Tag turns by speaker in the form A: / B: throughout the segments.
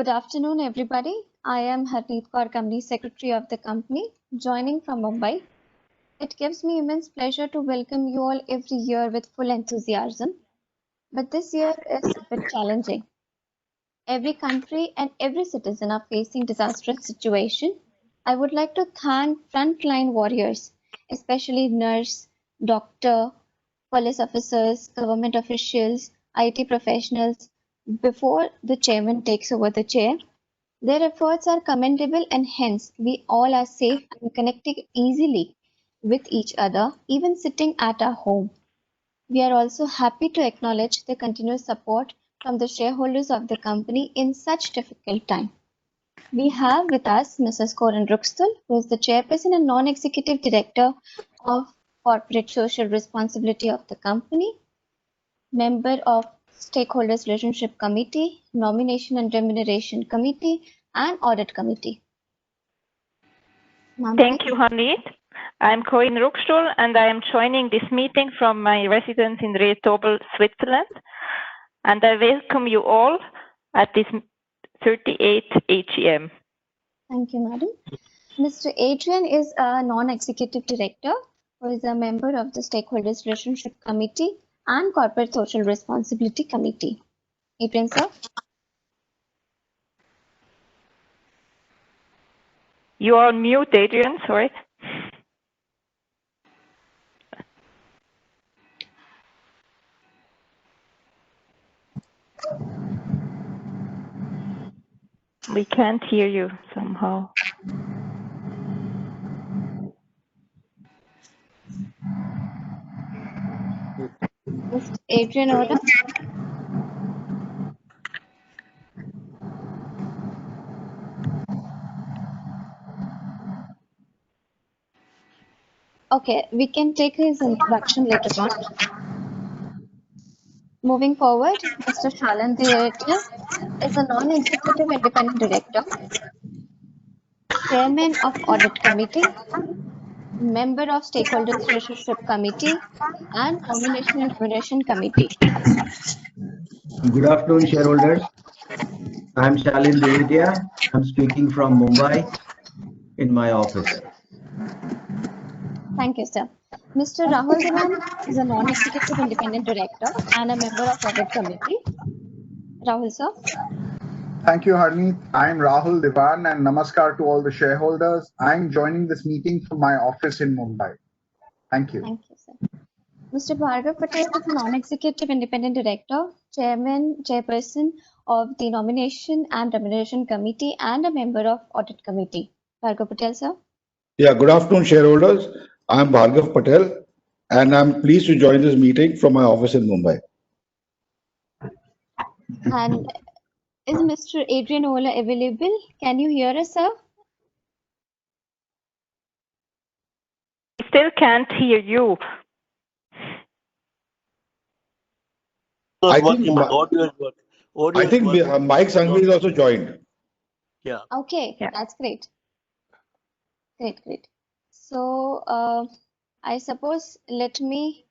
A: Good afternoon, everybody. I am Harneet Kaur, Company Secretary of the company, joining from Mumbai. It gives me immense pleasure to welcome you all every year with full enthusiasm. But this year is a bit challenging. Every country and every citizen are facing disastrous situation. I would like to thank frontline warriors, especially nurse, doctor, police officers, government officials, IT professionals, before the chairman takes over the chair. Their efforts are commendable and hence we all are safe and connecting easily with each other, even sitting at our home. We are also happy to acknowledge the continuous support from the shareholders of the company in such difficult time. We have with us Mrs. Corinne Ruxtul, who is the chairperson and non-executive director of Corporate Social Responsibility of the company, member of Stakeholders Relationship Committee, Nomination and Remuneration Committee, and Audit Committee.
B: Thank you, Harneet. I'm Corinne Ruxtul, and I am joining this meeting from my residence in Rehobel, Switzerland. And I welcome you all at this 38th AGM.
A: Thank you, madam. Mr. Adrian is a non-executive director who is a member of the Stakeholders Relationship Committee and Corporate Social Responsibility Committee. Adrian, sir.
B: You are on mute, Adrian, sorry. We can't hear you somehow.
A: Mr. Adrian Ola. Okay, we can take his introduction later on. Moving forward, Mr. Shalan Deotia is a non-executive independent director, chairman of Audit Committee, member of Stakeholders Relationship Committee, and Nomination and Remuneration Committee.
C: Good afternoon, shareholders. I'm Shalin Devitia. I'm speaking from Mumbai in my office.
A: Thank you, sir. Mr. Rahul Devan is a non-executive independent director and a member of Audit Committee. Rahul, sir.
D: Thank you, Harneet. I'm Rahul Devan and namaskar to all the shareholders. I'm joining this meeting from my office in Mumbai. Thank you.
A: Thank you, sir. Mr. Bhargav Patel is a non-executive independent director, chairperson of the Nomination and Remuneration Committee and a member of Audit Committee. Bhargav Patel, sir.
E: Yeah, good afternoon, shareholders. I'm Bhargav Patel, and I'm pleased to join this meeting from my office in Mumbai.
A: And is Mr. Adrian Ola available? Can you hear us, sir?
B: I still can't hear you.
E: I think Mike Sanghvi is also joined.
F: Yeah.
A: Okay,
B: Yeah.
A: That's great. Great. So I suppose let me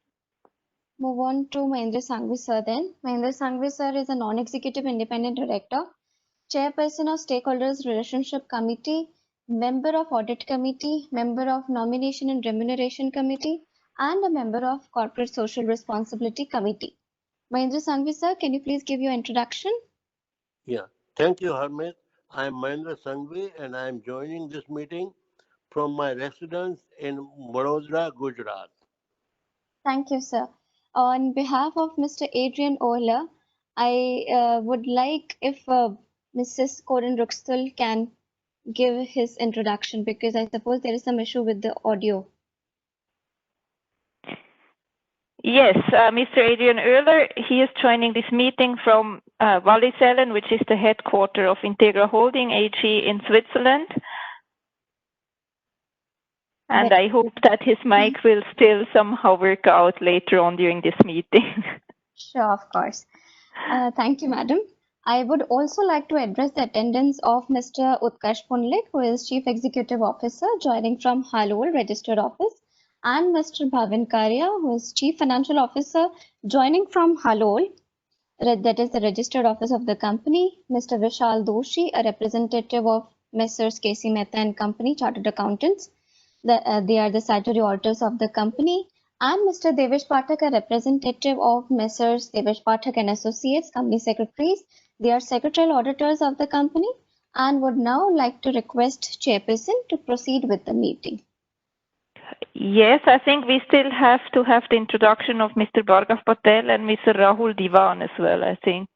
A: move on to Mahendra Sanghvi sir then. Mahendra Sanghvi sir is a non-executive independent director, chairperson of Stakeholders Relationship Committee, member of Audit Committee, member of Nomination and Remuneration Committee, and a member of Corporate Social Responsibility Committee. Mahendra Sanghvi sir, can you please give your introduction?
F: Yeah. Thank you, Harmeet. I'm Mahendra Sanghvi and I'm joining this meeting from my residence in Vadodara, Gujarat.
A: Thank you, sir. On behalf of Mr. Adrian Ola, I would like if Mrs. Corinne Ruxtul can give his introduction because I suppose there is some issue with the audio.
B: Yes, Mr. Adrian Oehler, he is joining this meeting from Wallisellen, which is the headquarter of Integra Holding AG in Switzerland. And I hope that his mic will still somehow work out later on during this meeting.
A: Sure, of course. Thank you, madam. I would also like to address the attendance of Mr. Utkarsh Punlik, who is Chief Executive Officer, joining from Halol Registered Office, and Mr. Bhavin Karya, who is Chief Financial Officer, joining from Halol. that is the registered office of the company, Mr. Vishal Doshi, a representative of Messrs. K.C. Mehta and Company, Chartered Accountants. They are the statutory auditors of the company, and Mr. Devesh Pathak, a representative of Messrs. Devesh Pathak and Associates, Company Secretaries. They are secretarial auditors of the company and would now like to request Chairperson to proceed with the meeting.
B: Yes, I think we still have to have the introduction of Mr. Bhargav Patel and Mr. Rahul Diwan as well, I think.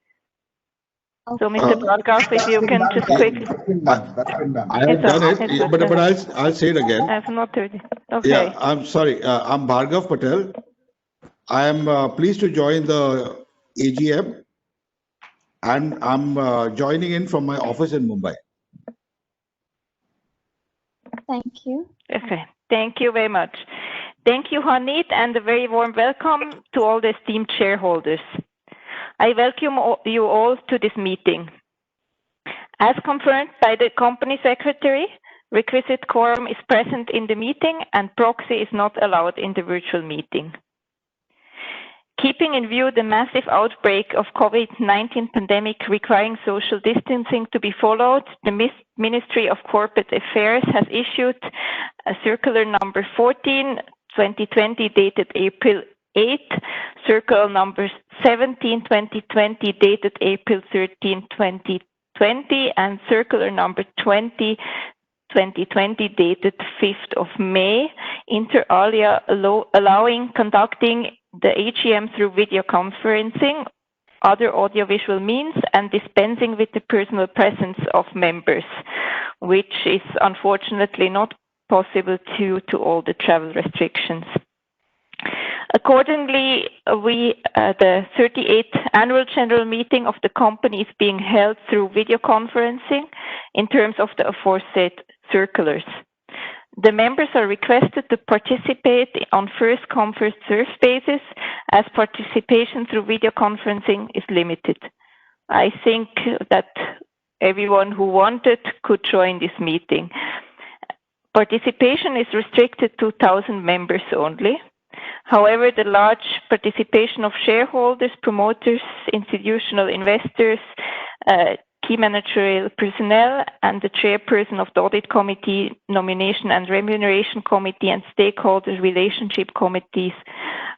A: Okay.
B: So, Mr. Bhargav, if you can just quickly.
D: That's been done.
E: I have
B: It's
E: done
B: on,
E: it,
B: it's on.
E: but I'll say it again.
B: I have not heard it. Okay.
E: Yeah, I'm sorry. I'm Bhargav Patel. I am pleased to join the AGM, and I'm joining in from my office in Mumbai.
A: Thank you.
B: Okay. Thank you very much. Thank you, Hanit, and a very warm welcome to all the esteemed shareholders. I welcome you all to this meeting. As confirmed by the Company Secretary, requisite quorum is present in the meeting and proxy is not allowed in the virtual meeting. Keeping in view the massive outbreak of COVID-19 pandemic requiring social distancing to be followed, the Ministry of Corporate Affairs has issued a circular number 14, 2020 dated April 8, circular number 17, 2020 dated April 13, 2020, and circular number 20, 2020 dated 5th of May, inter alia allowing conducting the AGM through video conferencing, other audiovisual means, and dispensing with the personal presence of members, which is unfortunately not possible due to all the travel restrictions. Accordingly, the 38th annual general meeting of the company is being held through video conferencing in terms of the aforesaid circulars. The members are requested to participate on first come first served basis, as participation through video conferencing is limited. I think that everyone who wanted could join this meeting. Participation is restricted to 1,000 members only. However, the large participation of shareholders, promoters, institutional investors, key managerial personnel, and the chairperson of the Audit Committee, Nomination and Remuneration Committee, and Stakeholder Relationship Committees,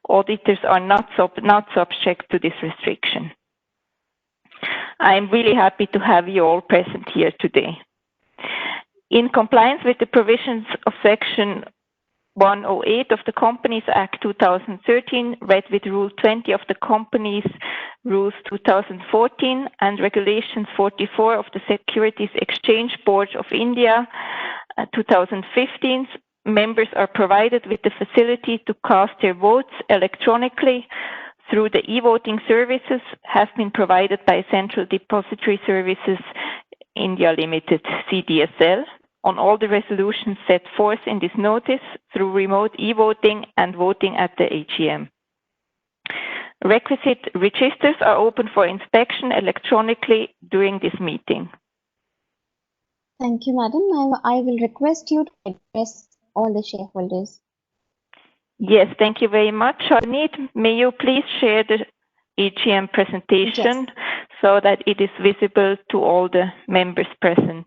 B: auditors are not subject to this restriction. I'm really happy to have you all present here today. In compliance with the provisions of Section 108 of the Companies Act 2013, read with Rule 20 of the Companies Rules 2014 and Regulations 44 of the Securities Exchange Board of India 2015, members are provided with the facility to cast their votes electronically through the e-voting services have been provided by Central Depository Services India Limited, CDSL, on all the resolutions set forth in this notice through remote e-voting and voting at the AGM. Requisite registers are open for inspection electronically during this meeting.
A: Thank you, madam. I will request you to address all the shareholders.
B: Yes, thank you very much. Harneet, may you please share the AGM presentation so that it is visible to all the members present?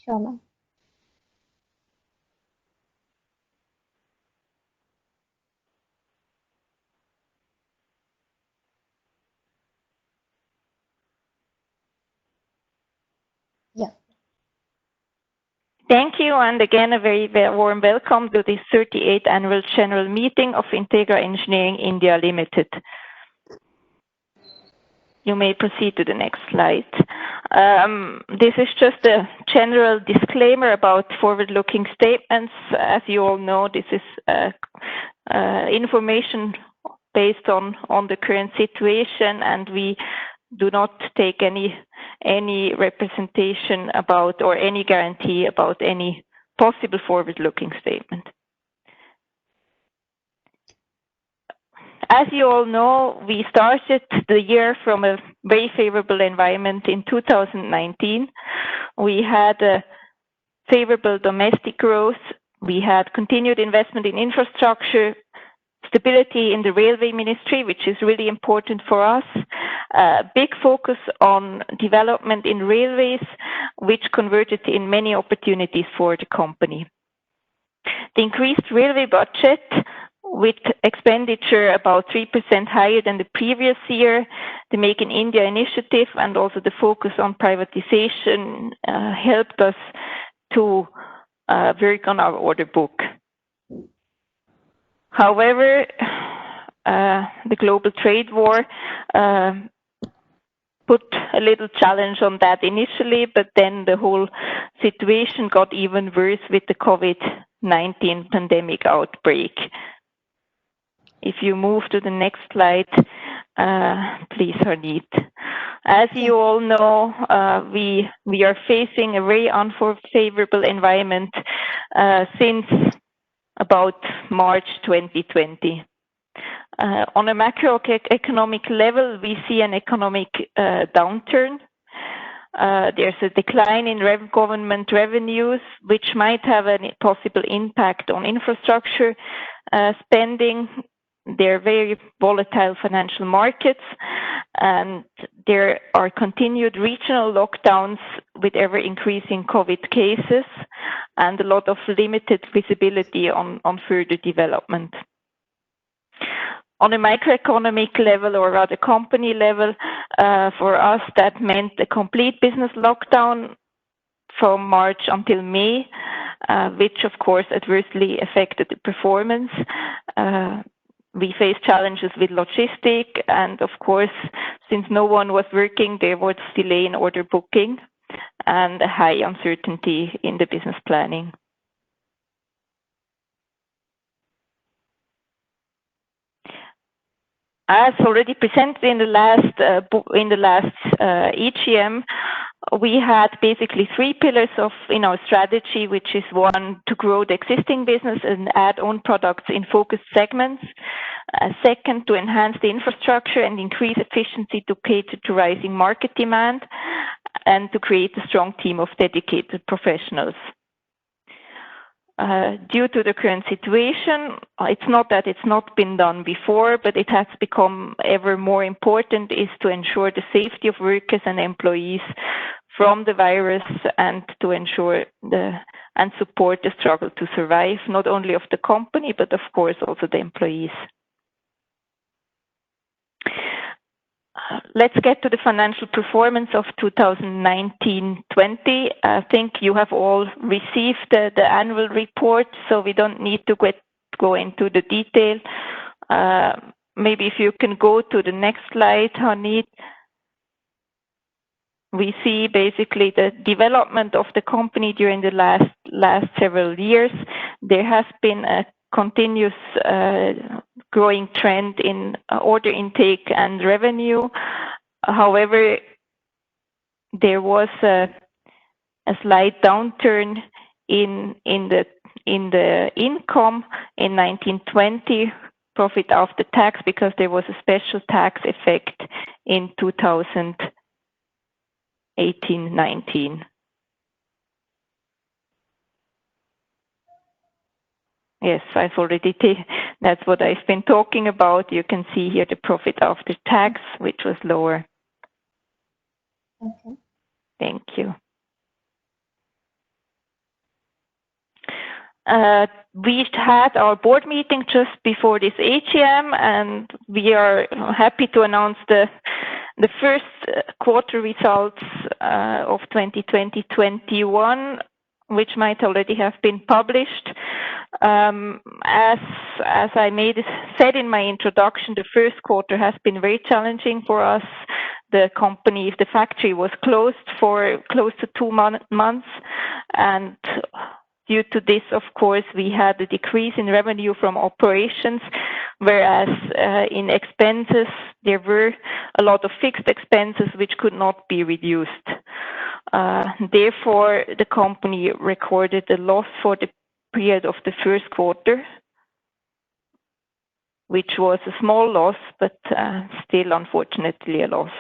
A: Sure, ma'am. Yeah.
B: Thank you, and again a very warm welcome to the 38th Annual General Meeting of Integra Engineering India Limited. You may proceed to the next slide. This is just a general disclaimer about forward-looking statements. As you all know, this is information based on the current situation, and we do not take any representation about or any guarantee about any possible forward-looking statement. As you all know, we started the year from a very favorable environment in 2019. We had a favorable domestic growth. We had continued investment in infrastructure, stability in the railway ministry, which is really important for us. Big focus on development in railways, which converted in many opportunities for the company. The increased railway budget, with expenditure about 3% higher than the previous year, the Make in India initiative, and also the focus on privatization helped us to work on our order book. However, the global trade war put a little challenge on that initially, but then the whole situation got even worse with the COVID-19 pandemic outbreak. If you move to the next slide, please, Harneet. As you all know, we are facing a very unfavorable environment since about March 2020. On a macroeconomic level, we see an economic downturn. There's a decline in government revenues, which might have a possible impact on infrastructure spending. There are very volatile financial markets, and there are continued regional lockdowns with ever increasing COVID cases and a lot of limited visibility on further development. On a microeconomic level, or rather company level, for us that meant a complete business lockdown from March until May, which of course adversely affected the performance. We faced challenges with logistics, and of course, since no one was working, there was delay in order booking and a high uncertainty in the business planning. As already presented in the last AGM, we had basically three pillars in our strategy, which is one, to grow the existing business and add own products in focused segments. Second, to enhance the infrastructure and increase efficiency to cater to rising market demand, and to create a strong team of dedicated professionals. Due to the current situation, it's not that it's not been done before, but it has become ever more important, is to ensure the safety of workers and employees from the virus, and to ensure and support the struggle to survive, not only of the company, but of course also the employees. Let's get to the financial performance of 2019-20. I think you have all received the annual report, so we don't need to go into the detail. Maybe if you can go to the next slide, Harneet. We see basically the development of the company during the last several years. There has been a continuous growing trend in order intake and revenue. However, there was a slight downturn in the income in 1920, profit after tax, because there was a special tax effect in 2018-19. Yes, I've already that's what I've been talking about. You can see here the profit after tax, which was lower.
A: Okay.
B: Thank you. We had our board meeting just before this AGM, and we are happy to announce the first quarter results of 2020-21, which might already have been published. As I said in my introduction, the first quarter has been very challenging for us. The factory was closed for close to 2 months, and due to this, of course, we had a decrease in revenue from operations, whereas in expenses, there were a lot of fixed expenses which could not be reduced. Therefore, the company recorded a loss for the period of the first quarter, which was a small loss, but still, unfortunately, a loss.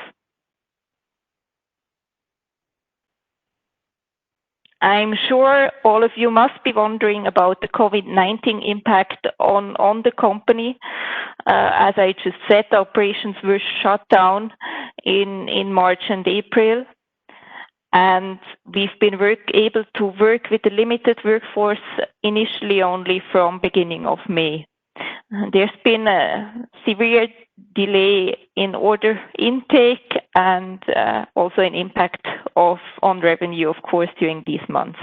B: I'm sure all of you must be wondering about the COVID-19 impact on the company. As I just said, the operations were shut down in March and April. And we've been able to work with a limited workforce initially only from beginning of May. There's been a severe delay in order intake and also an impact on revenue, of course, during these months.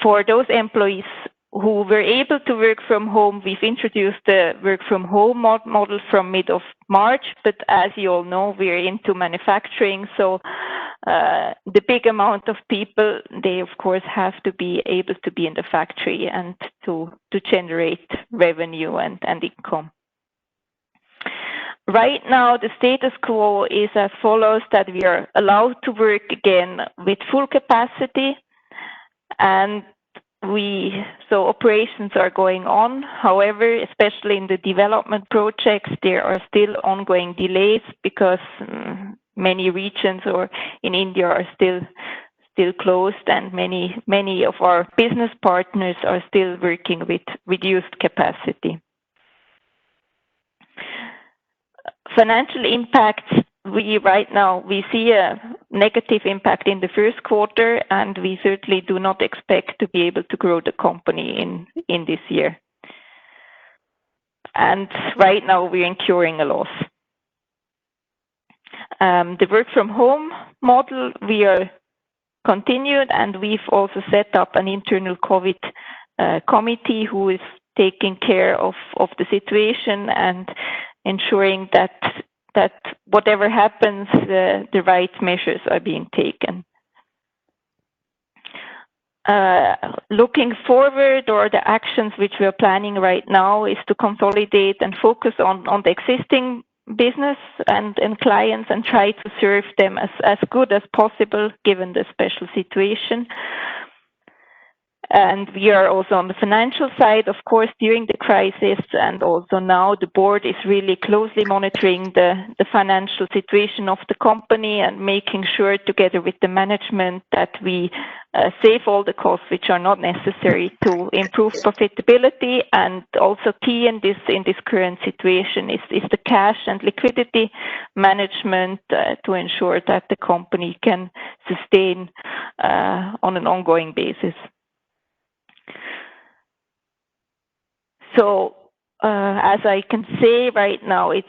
B: For those employees who were able to work from home, we've introduced the work from home model from mid of March, but as you all know, we're into manufacturing, so the big amount of people, they of course have to be able to be in the factory and to generate revenue and income. Right now, the status quo is as follows, that we are allowed to work again with full capacity, and so operations are going on. However, especially in the development projects, there are still ongoing delays because many regions or in India are still closed, and many of our business partners are still working with reduced capacity. Financial impacts, right now we see a negative impact in the first quarter, and we certainly do not expect to be able to grow the company in this year. And right now we're incurring a loss. The work from home model, we are continued, and we've also set up an internal COVID committee who is taking care of the situation and ensuring that whatever happens, the right measures are being taken. Looking forward, or the actions which we are planning right now, is to consolidate and focus on the existing business and clients and try to serve them as good as possible given the special situation. And we are also on the financial side, of course, during the crisis, and also now the board is really closely monitoring the financial situation of the company and making sure together with the management that we save all the costs which are not necessary to improve profitability. And also key in this current situation is the cash and liquidity management to ensure that the company can sustain on an ongoing basis. So as I can say right now, it's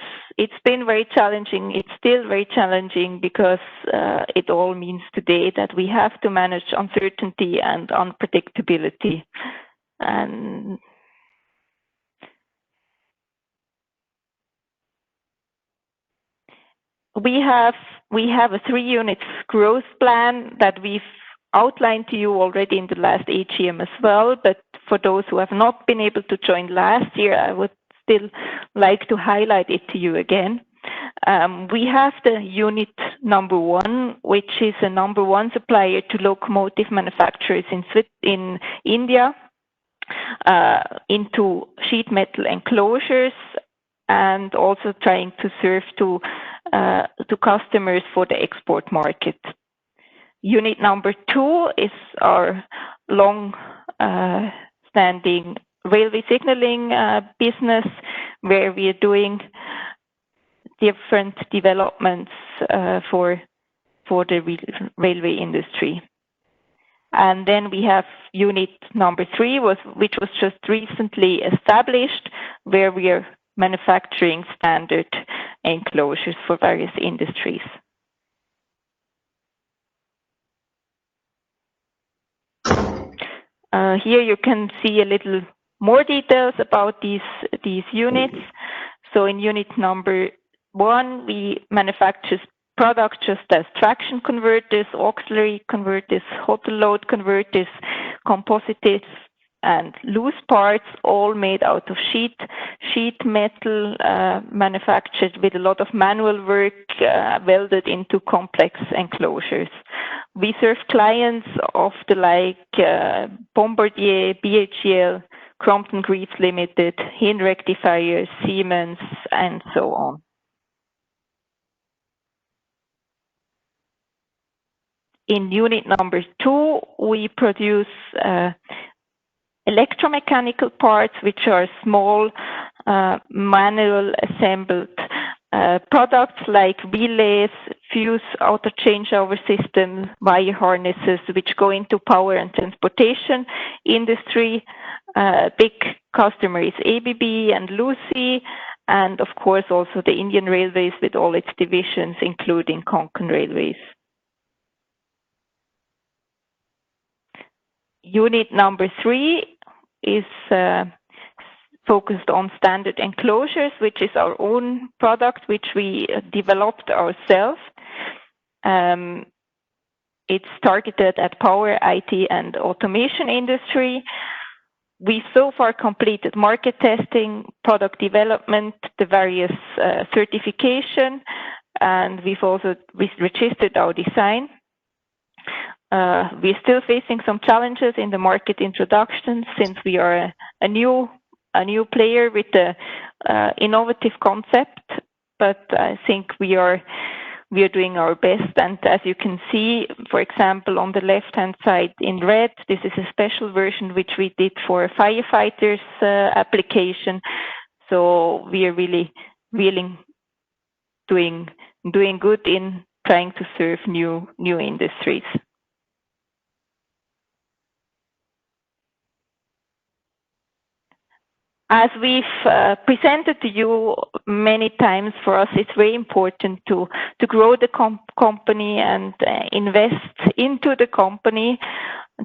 B: been very challenging. It's still very challenging because it all means today that we have to manage uncertainty and unpredictability. And we have a 3-unit growth plan that we've outlined to you already in the last AGM as well, but for those who have not been able to join last year, I would still like to highlight it to you again. We have the unit number 1, which is a number 1 supplier to locomotive manufacturers in India, into sheet metal enclosures, and also trying to serve to customers for the export market. Unit number 2 is our long-standing railway signaling business, where we are doing different developments for the railway industry. And then we have unit number 3, which was just recently established, where we are manufacturing standard enclosures for various industries. Here you can see a little more details about these units. So in unit number 1, we manufacture products just as traction converters, auxiliary converters, hot load converters, composites, and loose parts, all made out of sheet metal, manufactured with a lot of manual work, welded into complex enclosures. We serve clients of the like Bombardier, BHEL, Crompton Greaves Limited, Hin Rectifiers, Siemens, and so on. in unit number 2, we produce electromechanical parts, which are small manual assembled products like relays, fuse auto changeover systems, wire harnesses, which go into power and transportation industry. Big customer is ABB and Lucy, and of course also the Indian Railways with all its divisions, including Konkan Railways. Unit number 3 is focused on standard enclosures, which is our own product, which we developed ourselves. It's targeted at power, IT, and automation industry. We so far completed market testing, product development, the various certification, and we've also registered our design. We're still facing some challenges in the market introduction since we are a new player with the innovative concept, but I think we are doing our best. And as you can see, for example, on the left-hand side in red, this is a special version which we did for a firefighters application. So we are really doing good in trying to serve new industries. As we've presented to you many times, for us it's very important to grow the company and invest into the company.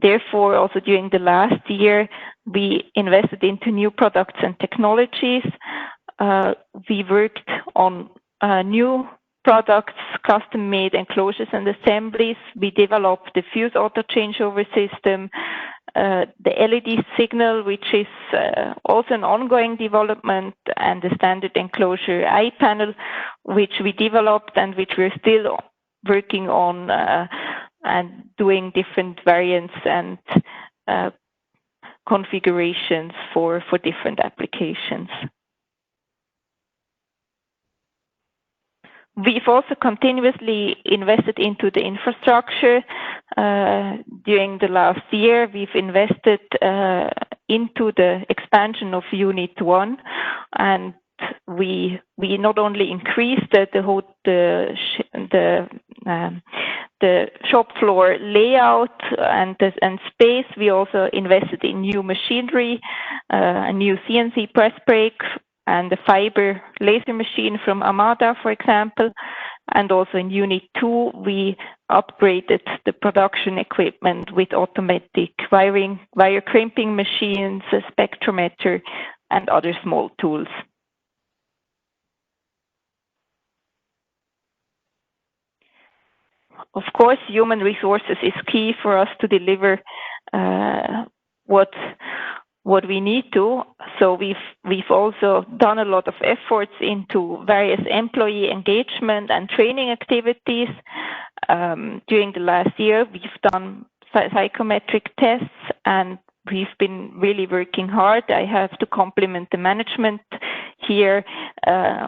B: Therefore, also during the last year, we invested into new products and technologies. We worked on new products, custom-made enclosures and assemblies. We developed the fuse auto changeover system, the LED signal, which is also an ongoing development, and the standard enclosure eye panel, which we developed and which we're still working on and doing different variants and configurations for different applications. We've also continuously invested into the infrastructure. During the last year, we've invested into the expansion of Unit 1, and we not only increased the shop floor layout and space, we also invested in new machinery, a new CNC press brake, and the fiber laser machine from Amada, for example. And also in Unit 2, we upgraded the production equipment with automatic wire crimping machines, a spectrometer, and other small tools. Of course, human resources is key for us to deliver what we need to. So we've also done a lot of efforts into various employee engagement and training activities. During the last year, we've done psychometric tests and we've been really working hard. I have to compliment the management here.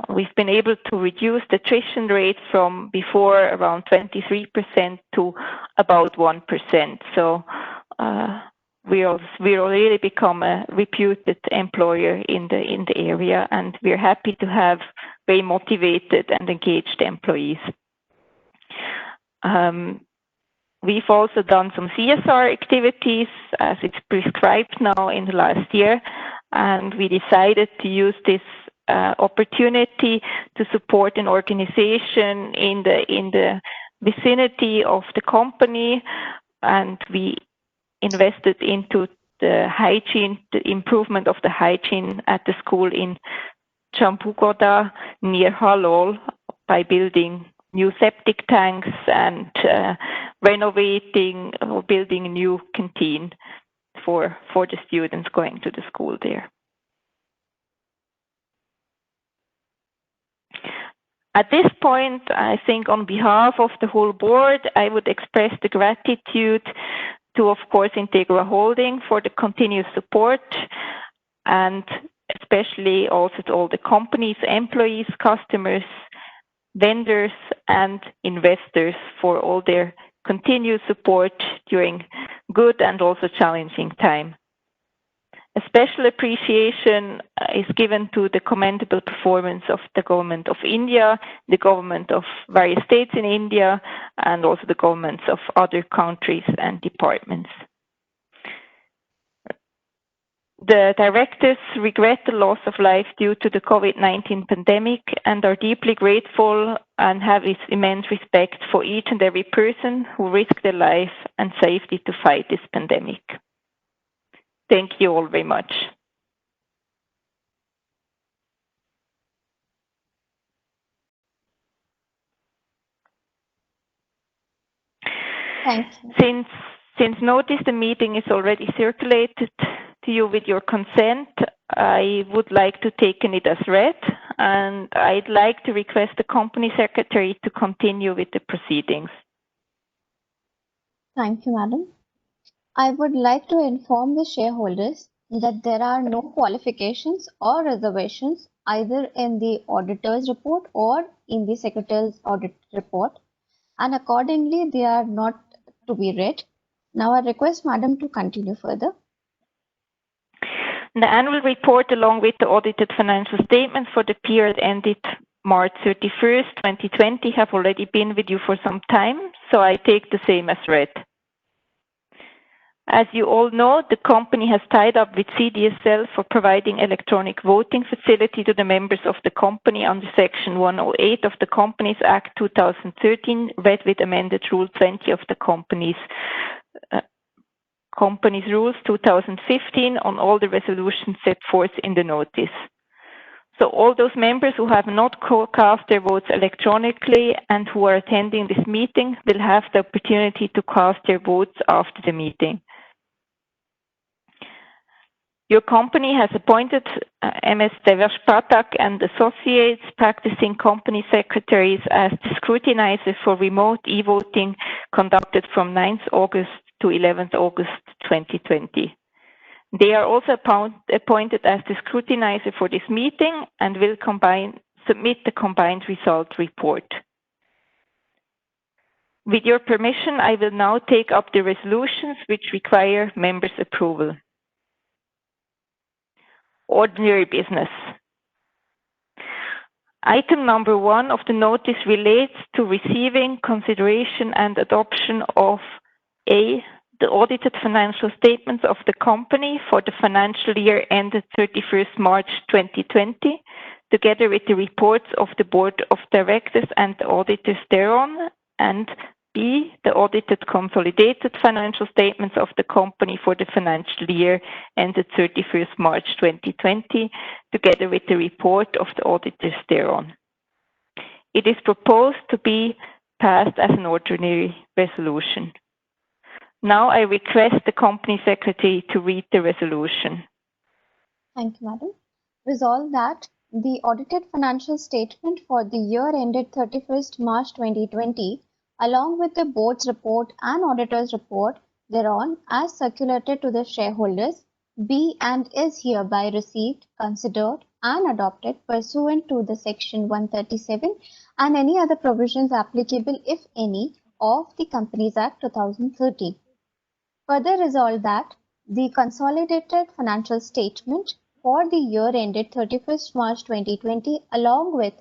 B: We've been able to reduce the attrition rate from before around 23% to about 1%. So we already become a reputed employer in the area, and we're happy to have very motivated and engaged employees. We've also done some CSR activities as it's prescribed now in the last year, and we decided to use this opportunity to support an organization in the vicinity of the company, and we invested into the hygiene, the improvement of the hygiene at the school in Champugoda near Halol by building new septic tanks and renovating or building a new canteen for the students going to the school there. At this point, I think on behalf of the whole board, I would express the gratitude to, of course, Integra Holding for the continuous support, and especially also to all the company's employees, customers, vendors, and investors for all their continued support during good and also challenging time. A special appreciation is given to the commendable performance of the government of India, the government of various states in India, and also the governments of other countries and departments. The directors regret the loss of life due to the COVID-19 pandemic and are deeply grateful and have immense respect for each and every person who risked their life and safety to fight this pandemic. Thank you all very much.
A: Thank you.
B: Since notice the meeting is already circulated to you with your consent, I would like to take it as read, and I'd like to request the company secretary to continue with the proceedings.
A: Thank you, madam. I would like to inform the shareholders that there are no qualifications or reservations either in the auditor's report or in the secretary's audit report, and accordingly they are not to be read. Now I request madam to continue further.
B: The annual report along with the audited financial statements for the period ended March 31st, 2020 have already been with you for some time, so I take the same as read. As you all know, the company has tied up with CDSL for providing electronic voting facility to the members of the company under Section 108 of the Companies Act 2013, read with amended Rule 20 of the Companies Rules 2015 on all the resolutions set forth in the notice. So all those members who have not cast their votes electronically and who are attending this meeting will have the opportunity to cast their votes after the meeting. Your company has appointed MS Devers Patak and Associates, practicing company secretaries, as the scrutinizer for remote e-voting conducted from 9th August to 11th August 2020. They are also appointed as the scrutinizer for this meeting and will submit the combined result report. With your permission, I will now take up the resolutions which require members' approval. Ordinary business. Item number 1 of the notice relates to receiving, consideration and adoption of A, the audited financial statements of the company for the financial year ended 31st March 2020, together with the reports of the Board of Directors and the auditors thereon, and B, the audited consolidated financial statements of the company for the financial year ended 31st March 2020, together with the report of the auditors thereon. It is proposed to be passed as an ordinary resolution. Now I request the company secretary to read the resolution.
A: Thank you, madam. Resolve that the audited financial statement for the year ended 31st March 2020, along with the board's report and auditor's report thereon, as circulated to the shareholders, be and is hereby received, considered, and adopted pursuant to the Section 137 and any other provisions applicable, if any, of the Companies Act 2013. Further resolved that the consolidated financial statement for the year ended 31st March 2020, along with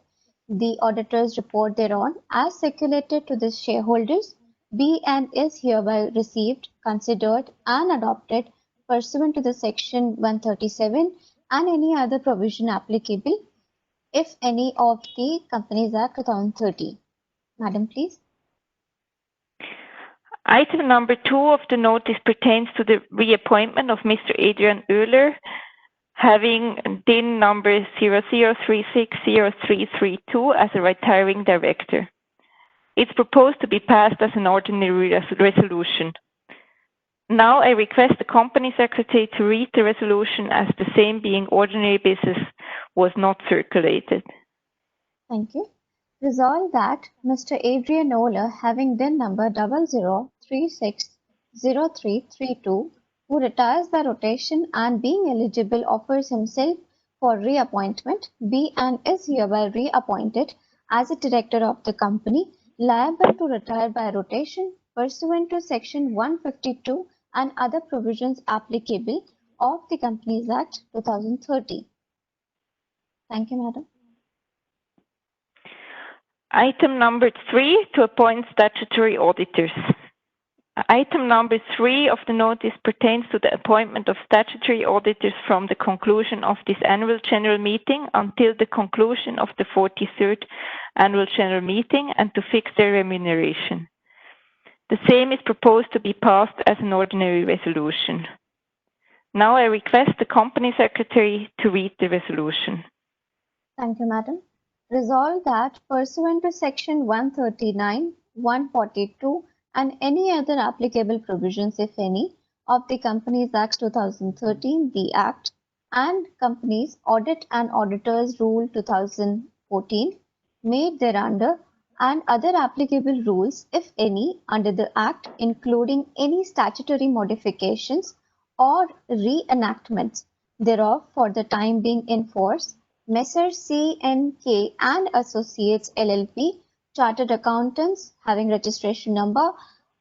A: the auditor's report thereon, as circulated to the shareholders, be and is hereby received, considered, and adopted pursuant to the Section 137 and any other provision applicable, if any, of the Companies Act 2013. Madam, please.
B: Item number 2 of the notice pertains to the reappointment of Mr. Adrian Oehler, having DIN number 00360332 as a retiring director. It's proposed to be passed as an ordinary resolution. Now I request the company secretary to read the resolution, as the same, being ordinary business, was not circulated.
A: Thank you. Resolve that Mr. Adrian Oehler, having DIN number 00360332, who retires by rotation and being eligible offers himself for reappointment, be and is hereby reappointed as a director of the company, liable to retire by rotation pursuant to Section 152 and other provisions applicable of the Companies Act 2013. Thank you, Madam.
B: Item number 3, to appoint statutory auditors. Item number 3 of the notice pertains to the appointment of statutory auditors from the conclusion of this annual general meeting until the conclusion of the 43rd annual general meeting and to fix their remuneration. The same is proposed to be passed as an ordinary resolution. Now I request the Company Secretary to read the resolution.
A: Thank you, Madam. Resolved that pursuant to Section 139, 142, and any other applicable provisions, if any, of the Companies Act 2013, the Act, and Companies Audit and Auditors Rule 2014, made thereunder, and other applicable rules, if any, under the Act, including any statutory modifications or reenactments thereof for the time being in force, Messrs. C.N.K. and Associates LLP, Chartered Accountants, having registration number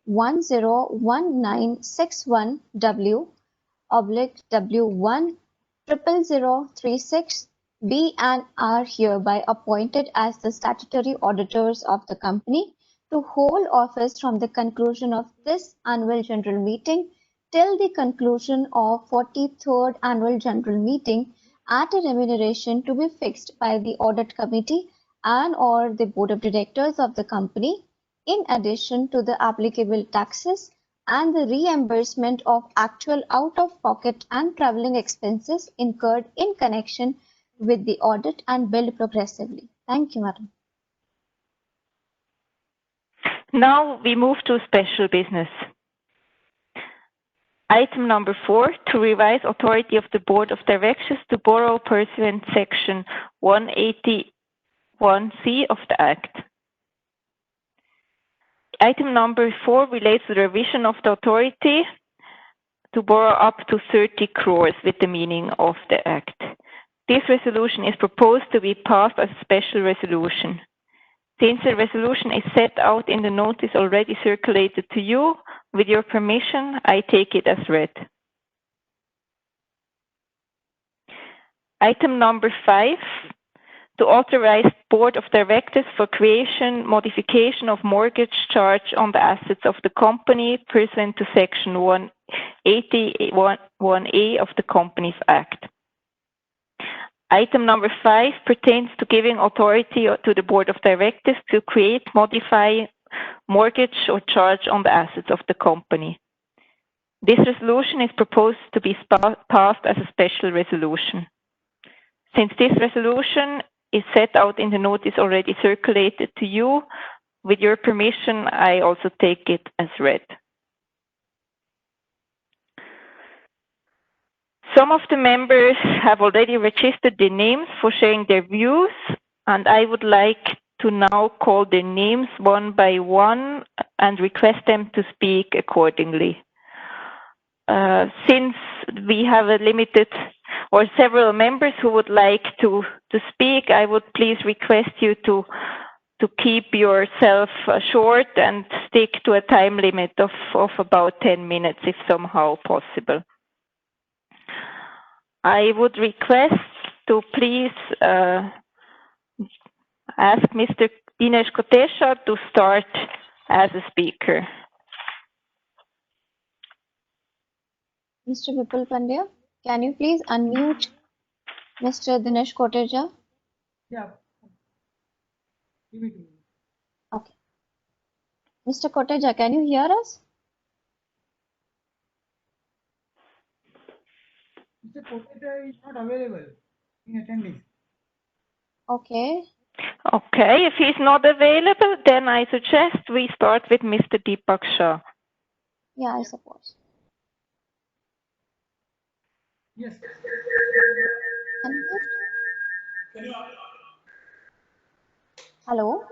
A: 101961W/W1000036 be and are hereby appointed as the statutory auditors of the company to hold office from the conclusion of this annual general meeting till the conclusion of 43rd annual general meeting at a remuneration to be fixed by the audit committee and or the board of directors of the company, in addition to the applicable taxes and the reimbursement of actual out-of-pocket and travelling expenses incurred in connection with the audit and billed progressively. Thank you, Madam.
B: Now we move to special business. Item number 4, to revise authority of the Board of Directors to borrow pursuant Section 181C of the Act. Item number 4 relates to the revision of the authority to borrow up to 30 crores with the meaning of the Act. This resolution is proposed to be passed as a special resolution. Since the resolution is set out in the notice already circulated to you, with your permission, I take it as read. Item number 5, to authorize Board of Directors for creation, modification of mortgage charge on the assets of the company pursuant to Section 181A of the Companies Act. Item number 5 pertains to giving authority to the Board of Directors to create, modify, mortgage or charge on the assets of the company. This resolution is proposed to be passed as a special resolution. Since this resolution is set out in the notice already circulated to you, with your permission, I also take it as read. Some of the members have already registered their names for sharing their views, and I would like to now call their names one by one and request them to speak accordingly. Since we have a limited or several members who would like to speak, I would please request you to keep yourself short and stick to a time limit of about 10 minutes if somehow possible. I would request to please ask Mr. Dinesh Kotesha to start as a speaker.
A: Mr. Vipul Pandya, can you please unmute Mr. Dinesh Kotesha?
G: Yeah.
A: Okay. Mr. Kotesha, can you hear us?
G: Mr. Kotesha is not available in attending.
A: Okay.
B: Okay, if he's not available, then I suggest we start with Mr. Deepak Shah.
A: Yeah, I suppose.
G: Yes.
A: Unmute. Hello?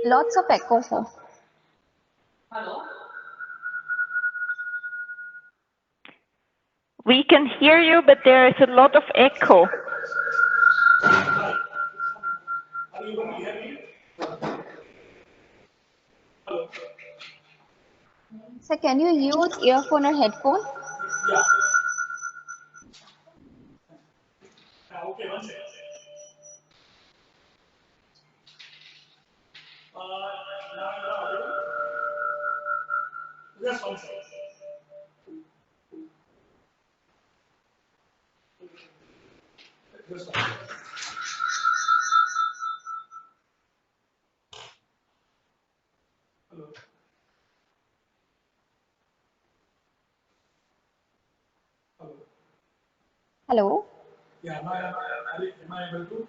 A: Lots of echo, sir.
B: We can hear you, but there is a lot of echo.
A: Sir, can you use earphone or headphone?
H: Yeah. Okay, one second. Now you are audible. Just one second. Just one second. Hello. Hello.
A: Hello?
H: Yeah, am I able to?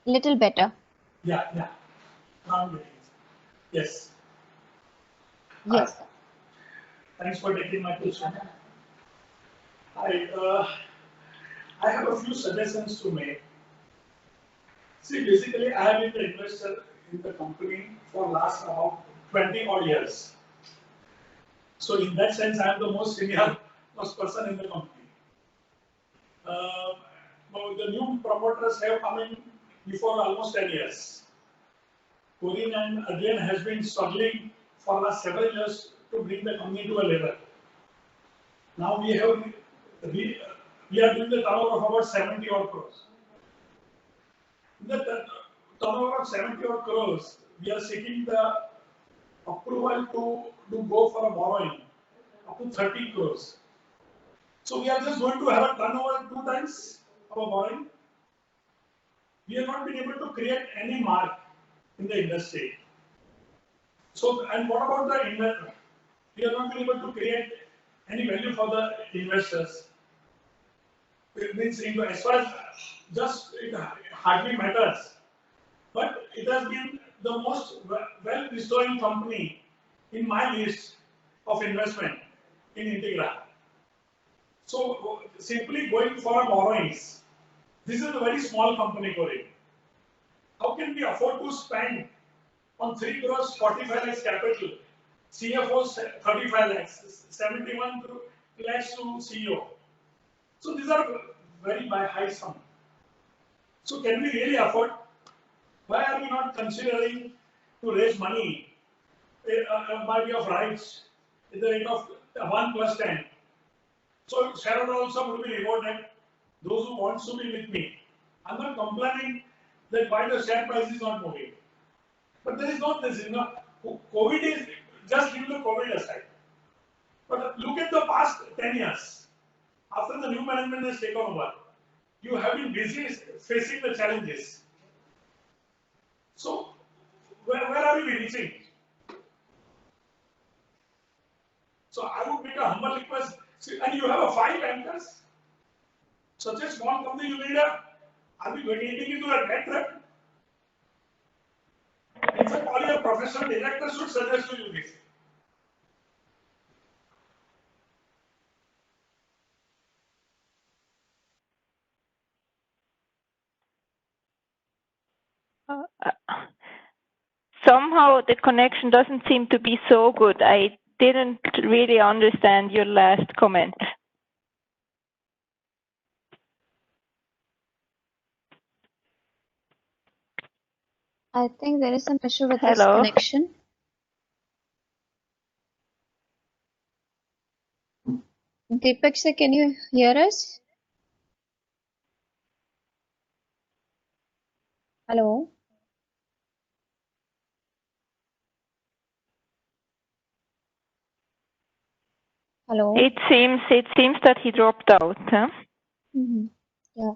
A: Little better.
H: Yeah. Now I'm getting it. Yes.
A: Yes,
H: Hi.
A: sir.
H: Thanks for taking my question. Hi. I have a few suggestions to make. See, basically, I have been the investor in the company for last about 20 odd years. So in that sense, I am the most senior most person in the company. Now the new promoters have come in before almost 10 years. Corinne and Adrian has been struggling for last several years to bring the company to a level. Now we are doing the turnover of about 70 odd crores. The turnover of 70 odd crores, we are seeking the approval to go for a borrowing up to 30 crores. So we are just going to have a turnover 2 times our borrowing. We have not been able to create any mark in the industry. So, and what about the investor? We have not been able to create any value for the investors. It means as far as just it hardly matters, but it has been the most well restoring company in my list of investment in Integra. So simply going for a borrowings, this is a very small company, Corey. How can we afford to spend on 3 crores 45 lakhs capital, CFO 35 lakhs, 71 lakhs to CEO? So these are very high sum. So can we really afford? Why are we not considering to raise money by way of rights at the rate of 1 plus 10? So shareholder also would be rewarded. Those who want to be with me. I'm not complaining that why the share price is not moving. But there is not this, COVID is, just leave the COVID aside. But look at the past 10 years. After the new management has taken over, you have been busy facing the challenges. So, where are we reaching? So, I would make a humble request. See, and you have 5 bankers. Such a small company, you need are we getting into a debt trap? In fact, all your professional directors should suggest to you this.
B: Somehow the connection doesn't seem to be so good. I didn't really understand your last comment.
A: I think there is some issue with this
B: Hello?
A: connection. Deepak sir, can you hear us? Hello? Hello?
B: It seems that he dropped out. Huh?
A: Yeah.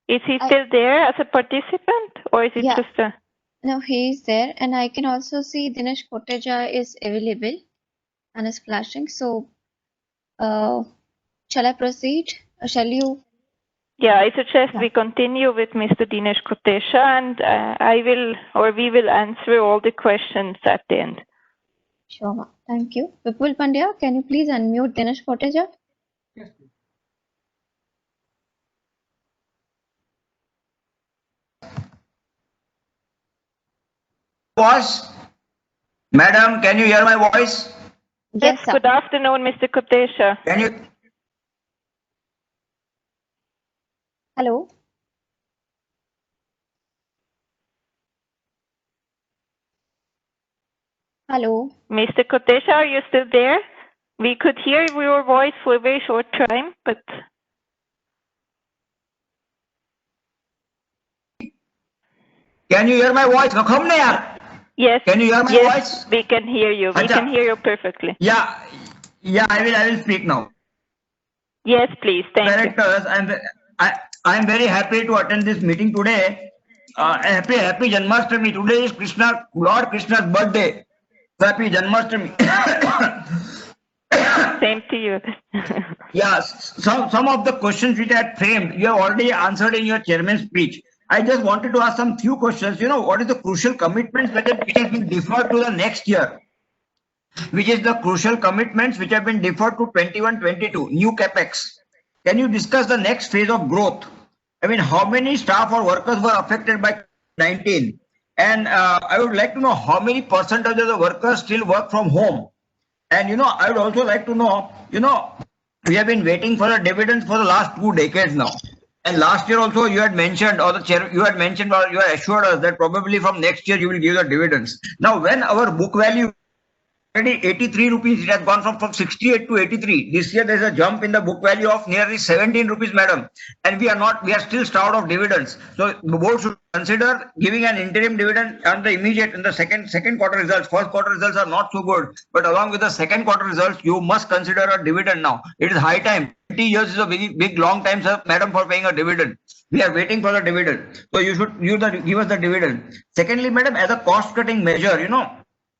B: Is he still there as a participant, or is it
A: Yeah.
B: just a?
A: No, he is there, and I can also see Dinesh Koteja is available and is flashing. So, shall I proceed? Shall you?
B: Yeah, I suggest we continue with Mr. Dinesh Kotesha, and we will answer all the questions at the end.
A: Sure, ma'am. Thank you. Vipul Pandya, can you please unmute Dinesh Koteja?
G: Yes, please.
I: Voice? Madam, can you hear my voice?
A: Yes, sir.
B: Good afternoon, Mr. Kotesha.
I: Can you?
A: Hello? Hello.
B: Mr. Kotesha, are you still there? We could hear your voice for a very short time, but
I: Can you hear my voice?
B: yes,
I: Can you hear my
B: yes,
I: voice?
B: we can hear you. We can hear you perfectly.
I: Yeah, I will speak now.
B: Yes, please. Thank you.
I: Directors, I'm very happy to attend this meeting today. Happy Janmashtami. Today is Lord Krishna's birthday. Happy Janmashtami.
B: Same to you.
I: Yes, some of the questions which I had framed, you have already answered in your chairman's speech. I just wanted to ask some few questions. What is the crucial commitments which has been deferred to the next year? Which is the crucial commitments which have been deferred to 21-22, new capex. Can you discuss the next phase of growth? I mean, how many staff or workers were affected by 19? And I would like to know how many percentage of the workers still work from home. And I would also like to know, we have been waiting for the dividends for the last 2 decades now. And last year also you had mentioned, or the chair, you had mentioned, or you had assured us that probably from next year you will give the dividends. Now, when our book value already 83 rupees, it has gone from 68 to 83. This year there is a jump in the book value of nearly 17 rupees, madam. And we are still starved of dividends. So the board should consider giving an interim dividend on the immediate in the second quarter results. First quarter results are not so good, but along with the second quarter results, you must consider a dividend now. It is high time. 20 years is a big long time, sir, madam, for paying a dividend. We are waiting for the dividend. So you should give us the dividend. Secondly, madam, as a cost cutting measure,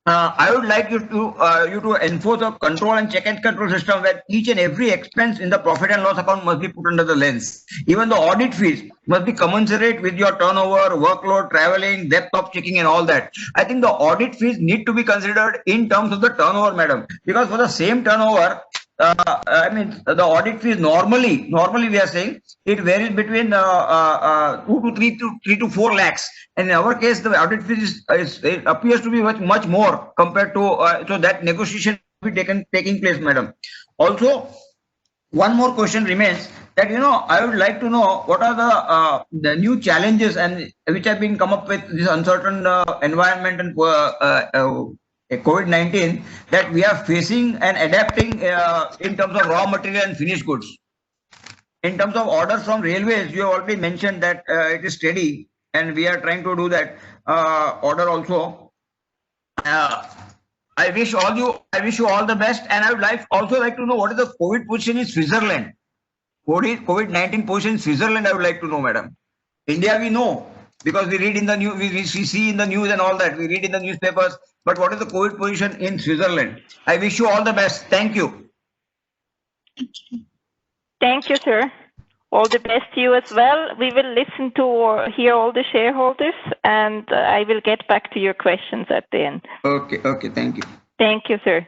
I: I would like you to enforce a control and check and control system where each and every expense in the profit and loss account must be put under the lens. Even the audit fees must be commensurate with your turnover, workload, traveling, depth of checking and all that. I think the audit fees need to be considered in terms of the turnover, madam, because for the same turnover, I mean, the audit fees normally we are saying it varies between 2 to 3 to 4 lakhs. And in our case, the audit fees it appears to be much more compared to so that negotiation will be taking place, madam. Also, one more question remains that I would like to know what are the new challenges and which have been come up with this uncertain environment and COVID-19 that we are facing and adapting in terms of raw material and finished goods. In terms of orders from railways, you have already mentioned that it is steady and we are trying to do that order also. I wish you all the best, and I would also like to know what is the COVID position in Switzerland. COVID-19 position in Switzerland, I would like to know, madam. India, we know because we read in the news, we see in the news and all that. We read in the newspapers. But what is the COVID position in Switzerland? I wish you all the best. Thank you.
B: Thank you, sir. All the best to you as well. We will listen to or hear all the shareholders, and I will get back to your questions at the end.
I: Okay, thank you.
B: Thank you, sir.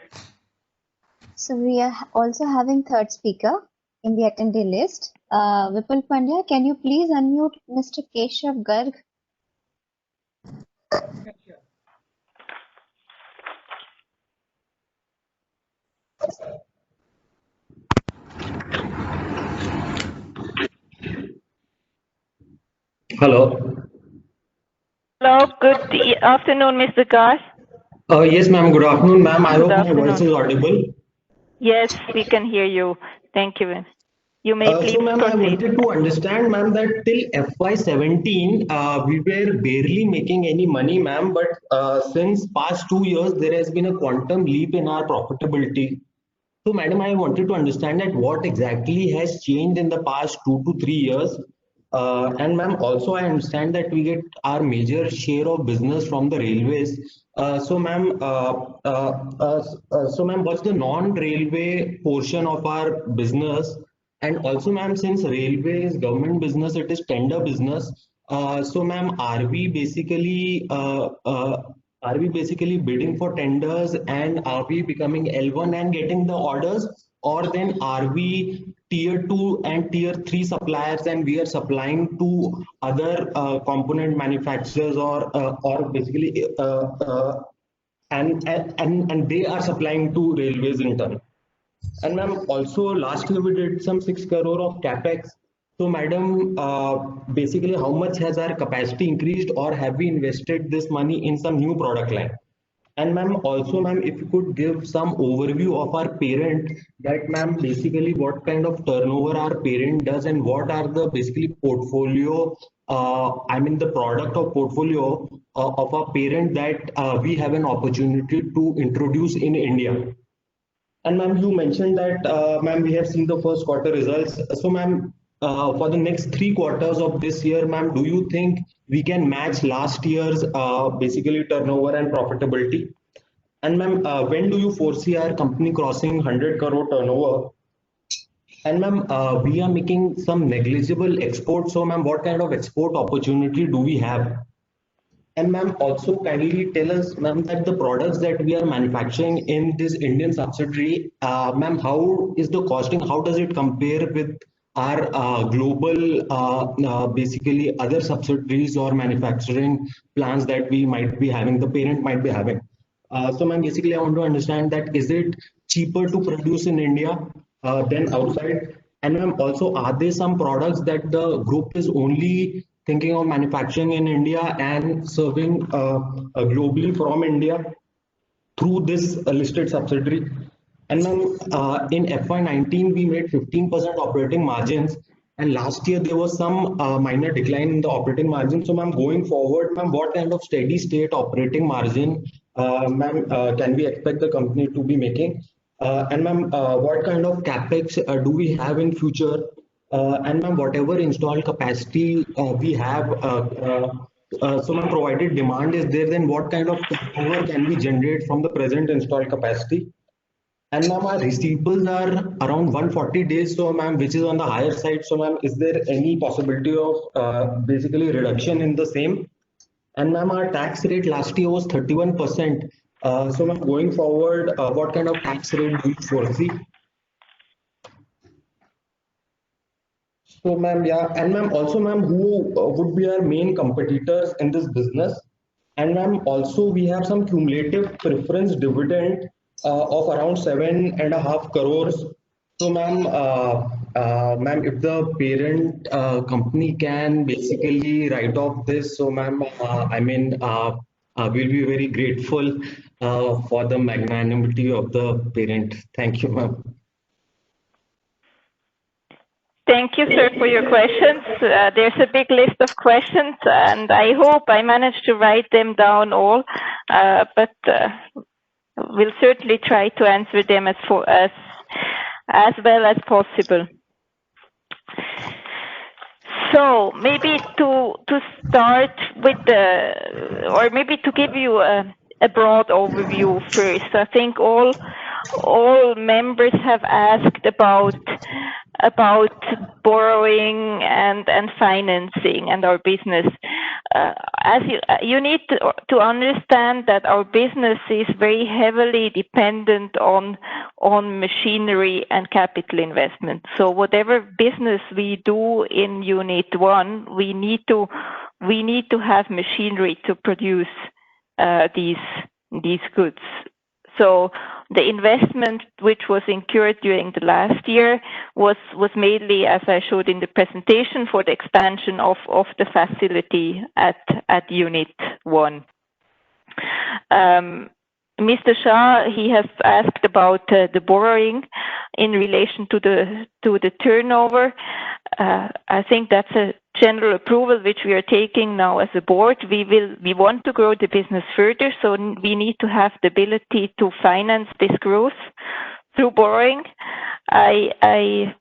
A: So we are also having third speaker in the attendee list. Vipul Pandya, can you please unmute Mr. Keshav Garg?
J: Hello.
B: Hello, good afternoon, Mr. Garg.
J: Yes, ma'am. Good afternoon, ma'am. I hope my
B: afternoon.
J: voice is audible.
B: Yes, we can hear you. Thank you. You may please
J: so, ma'am, I
B: proceed.
J: wanted to understand, ma'am, that till FY17, we were barely making any money, ma'am. But since past 2 years, there has been a quantum leap in our profitability. So, madam, I wanted to understand that what exactly has changed in the past 2 to 3 years. And ma'am, also I understand that we get our major share of business from the railways. So, ma'am, what's the non-railway portion of our business? And also, ma'am, since railway is government business, it is tender business. So, ma'am, are we basically bidding for tenders, and are we becoming L1 and getting the orders, or then are we tier 2 and tier 3 suppliers and we are supplying to other component manufacturers or basically and they are supplying to railways in turn? And ma'am, also last year we did some 6 crore of capex. So madam, basically how much has our capacity increased, or have we invested this money in some new product line? And ma'am, also ma'am, if you could give some overview of our parent, that ma'am, basically what kind of turnover our parent does and what are the basically portfolio, I mean the product or portfolio of our parent that we have an opportunity to introduce in India. And ma'am, you mentioned that, ma'am, we have seen the first quarter results. So ma'am, for the next 3 quarters of this year, ma'am, do you think we can match last year's basically turnover and profitability? And ma'am, when do you foresee our company crossing 100 crore turnover? And ma'am, we are making some negligible exports. So ma'am, what kind of export opportunity do we have? And ma'am, also kindly tell us, ma'am, that the products that we are manufacturing in this Indian subsidiary, ma'am, how is the costing? How does it compare with our global, basically other subsidiaries or manufacturing plants that we might be having, the parent might be having? So ma'am, basically I want to understand that is it cheaper to produce in India than outside? And ma'am, also, are there some products that the group is only thinking of manufacturing in India and serving globally from India through this listed subsidiary? And ma'am, in FY19, we made 15% operating margins. And last year, there was some minor decline in the operating margin. So ma'am, going forward, ma'am, what kind of steady state operating margin, ma'am, can we expect the company to be making? And ma'am, what kind of capex do we have in future? And ma'am, whatever installed capacity we have, so ma'am, provided demand is there, then what kind of turnover can we generate from the present installed capacity? And ma'am, our receivables are around 140 days, so ma'am, which is on the higher side. So ma'am, is there any possibility of basically reduction in the same? And ma'am, our tax rate last year was 31%. So ma'am, going forward, what kind of tax rate do you foresee? So ma'am, yeah, and ma'am, also ma'am, who would be our main competitors in this business? And ma'am, also we have some cumulative preference dividend of around 7.5 crores. So ma'am, ma'am, if the parent company can basically write off this, so ma'am, I mean, we'll be very grateful for the magnanimity of the parent. Thank you, ma'am.
B: Thank you, sir, for your questions. There's a big list of questions, and I hope I managed to write them down all, but we'll certainly try to answer them as well as possible. So maybe to start with or maybe to give you a broad overview first. I think all members have asked about borrowing and financing and our business. As you need to understand that our business is very heavily dependent on machinery and capital investment. So whatever business we do in Unit 1, we need to have machinery to produce these goods. So the investment which was incurred during the last year was mainly, as I showed in the presentation, for the expansion of the facility at Unit 1. Mr. Shah, he has asked about the borrowing in relation to the turnover. I think that's a general approval which we are taking now as a board. We want to grow the business further, so we need to have the ability to finance this growth through borrowing. I'm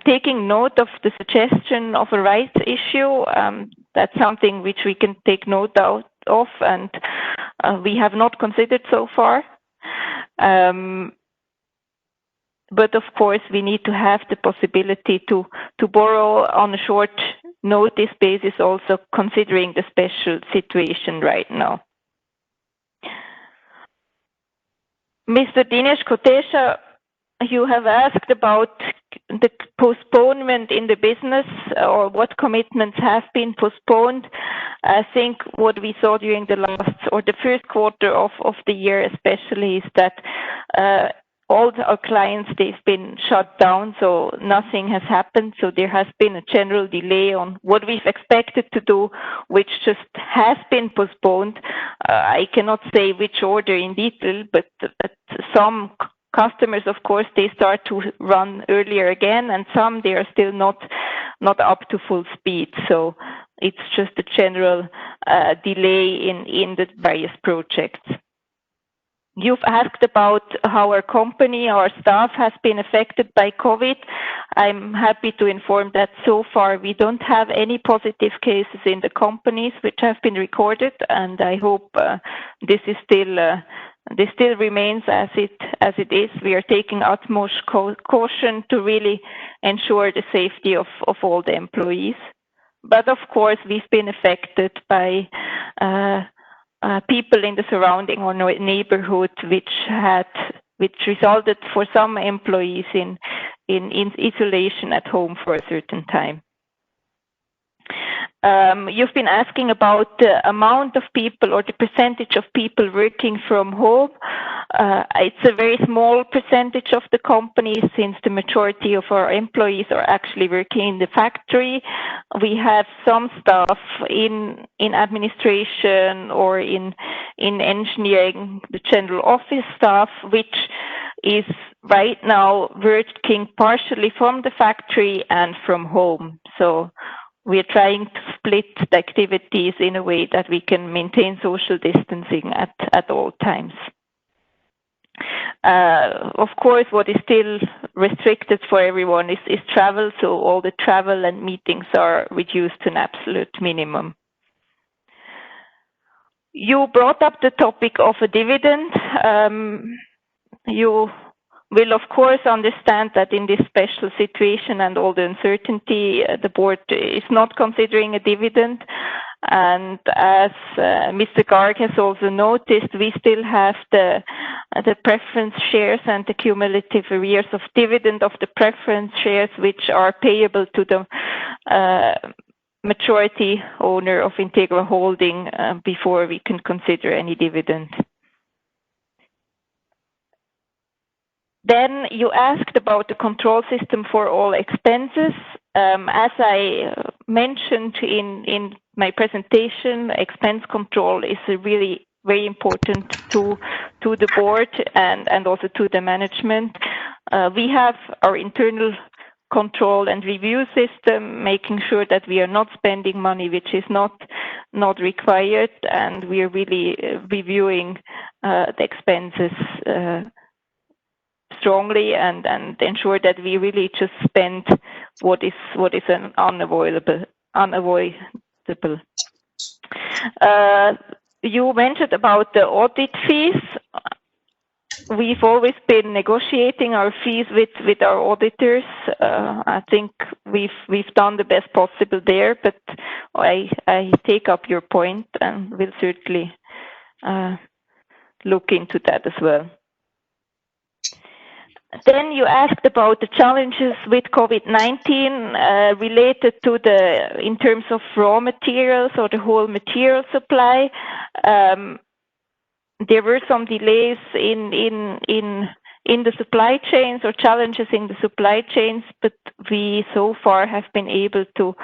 B: taking note of the suggestion of a rights issue. That's something which we can take note of, and we have not considered so far. But of course, we need to have the possibility to borrow on a short notice basis, also considering the special situation right now. Mr. Dinesh Kotesha, you have asked about the postponement in the business, or what commitments have been postponed. I think what we saw during the first quarter of the year especially, is that all our clients, they've been shut down, so nothing has happened. So there has been a general delay on what we've expected to do, which just has been postponed. I cannot say which order in detail, but some customers, of course, they start to run earlier again, and some they are still not up to full speed. So it's just a general delay in the various projects. You've asked about how our company, our staff has been affected by COVID. I'm happy to inform that so far we don't have any positive cases in the companies which have been recorded, and I hope this still remains as it is. We are taking utmost caution to really ensure the safety of all the employees. But of course, we've been affected by people in the surrounding or neighborhood, which resulted for some employees in isolation at home for a certain time. You've been asking about the amount of people or the percentage of people working from home. It's a very small percentage of the company, since the majority of our employees are actually working in the factory. We have some staff in administration or in engineering, the general office staff, which is right now working partially from the factory and from home. So we are trying to split the activities in a way that we can maintain social distancing at all times. Of course, what is still restricted for everyone is travel, so all the travel and meetings are reduced to an absolute minimum. You brought up the topic of a dividend. You will, of course, understand that in this special situation and all the uncertainty, the board is not considering a dividend. And as Mr. Garg has also noticed, we still have the preference shares and the cumulative arrears of dividend of the preference shares, which are payable to the majority owner of Integra Holding before we can consider any dividend. Then you asked about the control system for all expenses. As I mentioned in my presentation, expense control is a really very important to the board and also to the management. We have our internal control and review system, making sure that we are not spending money which is not required, and we are really reviewing the expenses strongly and ensure that we really just spend what is unavoidable. You mentioned about the audit fees. We've always been negotiating our fees with our auditors. I think we've done the best possible there, but I take up your point and will certainly look into that as well. Then you asked about the challenges with COVID-19 related to in terms of raw materials or the whole material supply. There were some delays in the supply chains or challenges in the supply chains, but we so far have been able to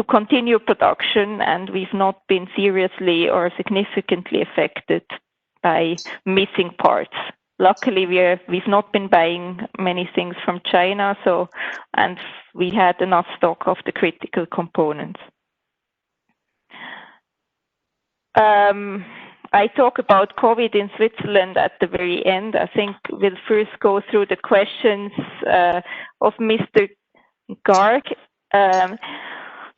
B: continue production, and we've not been seriously or significantly affected by missing parts. Luckily, we've not been buying many things from China, and we had enough stock of the critical components. I talk about COVID in Switzerland at the very end. I think we'll first go through the questions of Mr. Garg.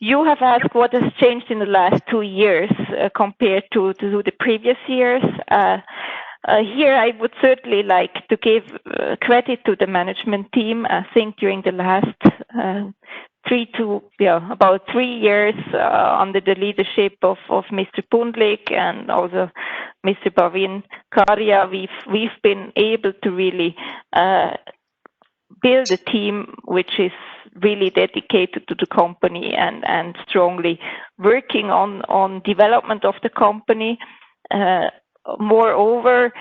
B: You have asked what has changed in the last 2 years compared to the previous years. Here, I would certainly like to give credit to the management team. I think during the last about 3 years under the leadership of Mr. Pundlik and also Mr. Bavin Karia, we've been able to really build a team which is really dedicated to the company and strongly working on development of the company. Moreover,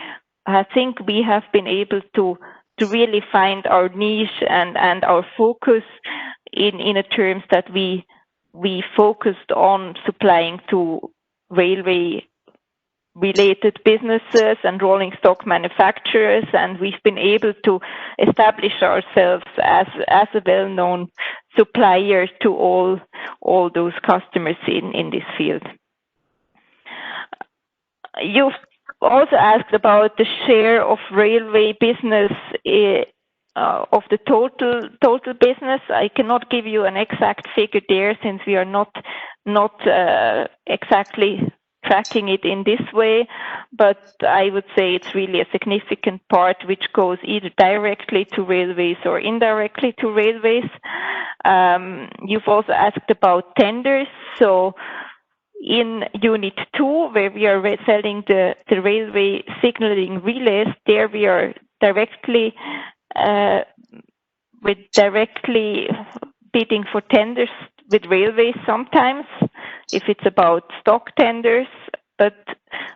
B: I think we have been able to really find our niche and our focus in a terms that we focused on supplying to railway related businesses and rolling stock manufacturers, and we've been able to establish ourselves as a well-known supplier to all those customers in this field. You've also asked about the share of railway business of the total business. I cannot give you an exact figure there since we are not exactly tracking it in this way, but I would say it's really a significant part which goes either directly to railways or indirectly to railways. You've also asked about tenders. So in Unit 2, where we are selling the railway signaling relays, there we are directly bidding for tenders with railways sometimes, if it's about stock tenders, but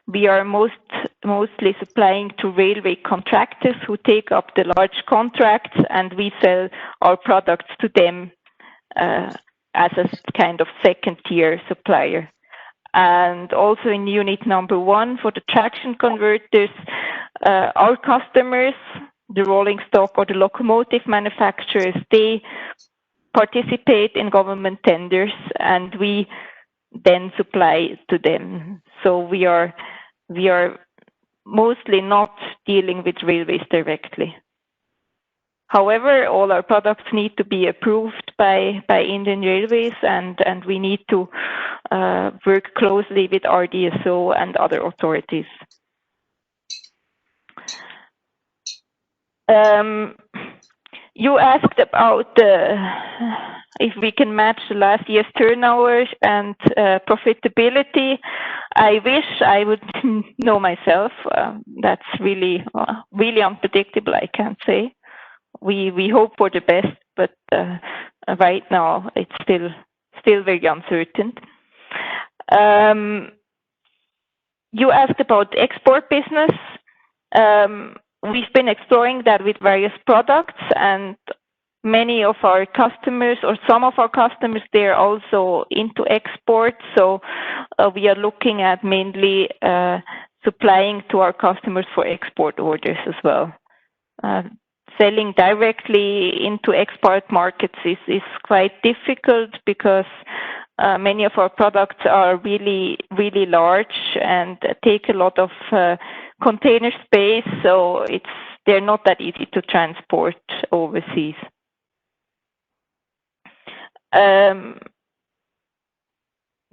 B: we are mostly supplying to railway contractors who take up the large contracts, and we sell our products to them as a kind of second-tier supplier. And also in unit number 1 for the traction converters, our customers, the rolling stock or the locomotive manufacturers, they participate in government tenders and we then supply to them. So we are mostly not dealing with railways directly. However, all our products need to be approved by Indian Railways, and we need to work closely with RDSO and other authorities. You asked about if we can match last year's turnover and profitability. I wish I would know myself. That's really unpredictable, I can't say. We hope for the best, but right now it's still very uncertain. You asked about export business. We've been exploring that with various products, and many of our customers, or some of our customers, they're also into export. So we are looking at mainly supplying to our customers for export orders as well. Selling directly into export markets is quite difficult because many of our products are really large and take a lot of container space, so they're not that easy to transport overseas.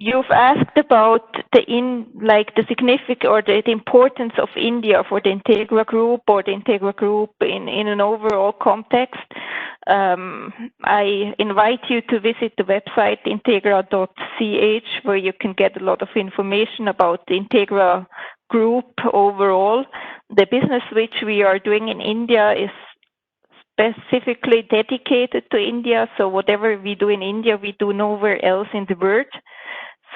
B: You've asked about the significance or the importance of India for the Integra Group or the Integra Group in an overall context. I invite you to visit the website integra.ch, where you can get a lot of information about the Integra Group overall. The business which we are doing in India is specifically dedicated to India, so whatever we do in India, we do nowhere else in the world.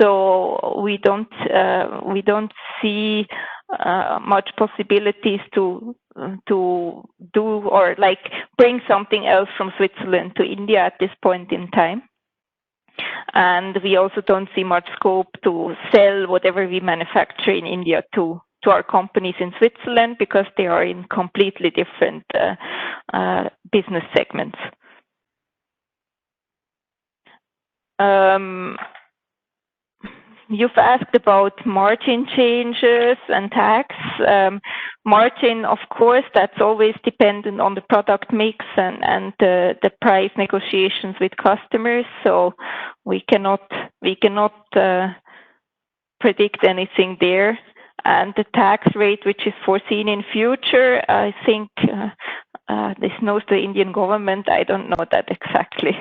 B: So we don't see much possibilities to do or bring something else from Switzerland to India at this point in time. And we also don't see much scope to sell whatever we manufacture in India to our companies in Switzerland, because they are in completely different business segments. You've asked about margin changes and tax. Margin, of course, that's always dependent on the product mix and the price negotiations with customers. So we cannot predict anything there. And the tax rate, which is foreseen in future, I think this knows the Indian government. I don't know that exactly.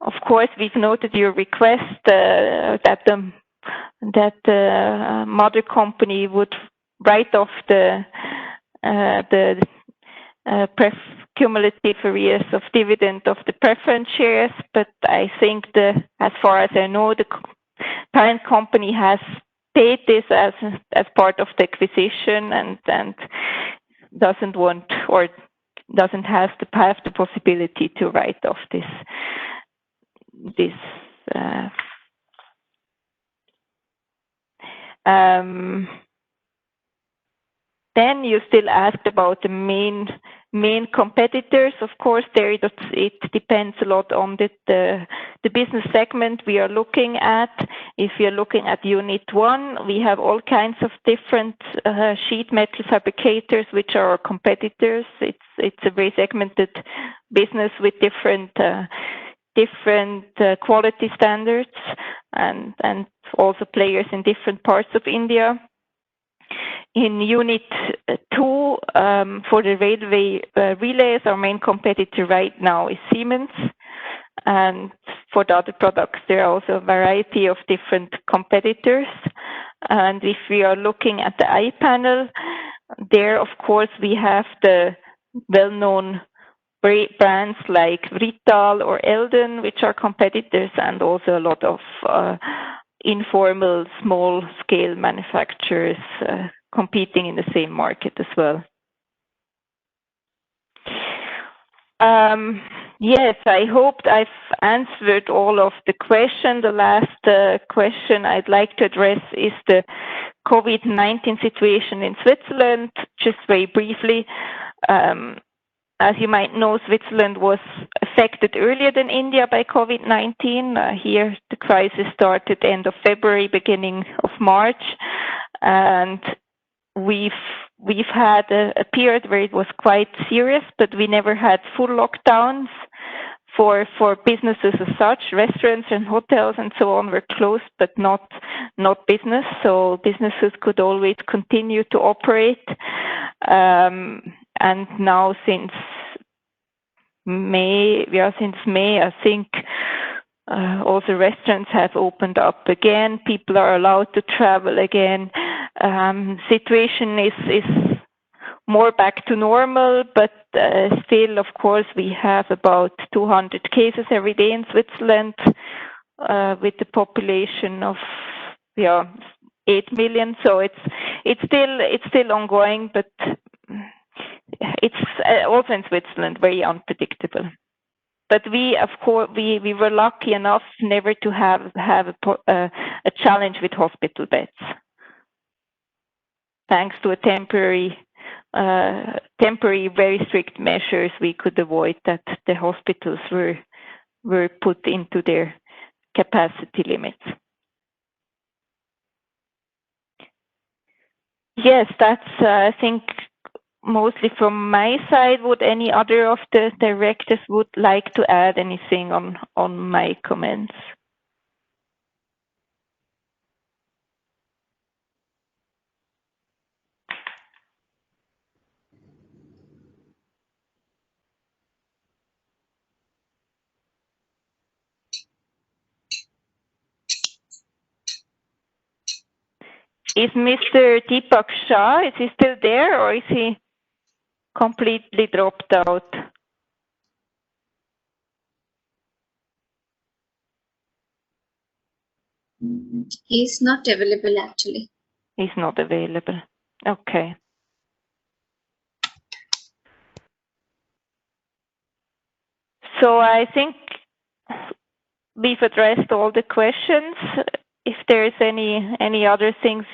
B: Of course, we've noted your request that the mother company would write off the cumulative arrears of dividend of the preference shares, but I think as far as I know, the parent company has paid this as part of the acquisition and doesn't want or doesn't have the possibility to write off this. Then you still asked about the main competitors. Of course, it depends a lot on the business segment we are looking at. If you're looking at Unit 1, we have all kinds of different sheet metal fabricators which are our competitors. It's a very segmented business with different quality standards and also players in different parts of India. In Unit 2, for the railway relays, our main competitor right now is Siemens. And for the other products, there are also a variety of different competitors. And if we are looking at the iPanel, there, of course, we have the well-known brands like Rital or Eldon, which are competitors, and also a lot of informal small-scale manufacturers competing in the same market as well. Yes, I hoped I've answered all of the questions. The last question I'd like to address is the COVID-19 situation in Switzerland, just very briefly. As you might know, Switzerland was affected earlier than India by COVID-19. Here, the crisis started end of February, beginning of March, and we've had a period where it was quite serious, but we never had full lockdowns for businesses as such. Restaurants and hotels and so on were closed, but not business. So businesses could always continue to operate. And now since May, I think also restaurants have opened up again. People are allowed to travel again. Situation is more back to normal, but still, of course, we have about 200 cases every day in Switzerland, with the population of 8 million. So it's still ongoing, but it's also in Switzerland very unpredictable. But we, of course, we were lucky enough never to have a challenge with hospital beds. Thanks to a temporary, very strict measures, we could avoid that the hospitals were put into their capacity limits. Yes, that's I think mostly from my side. Would any other of the directors would like to add anything on my comments? Is Mr. Deepak Shah, is he still there or is he completely dropped out?
A: He's not available actually.
B: He's not available. Okay. So I think we've addressed all the questions. If there's any other things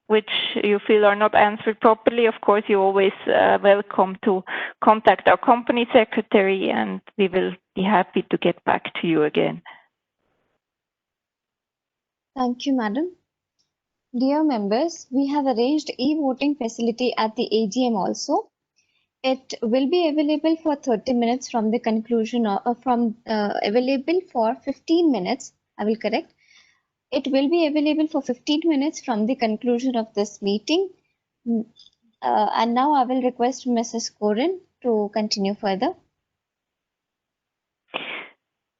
B: which you feel are not answered properly, of course, you're always welcome to contact our company secretary, and we will be happy to get back to you again.
A: Thank you, madam. Dear members, we have arranged e-voting facility at the AGM also. It will be available for 30 minutes from the conclusion available for 15 minutes. I will correct. It will be available for 15 minutes from the conclusion of this meeting. And now I will request Mrs. Corin to continue further.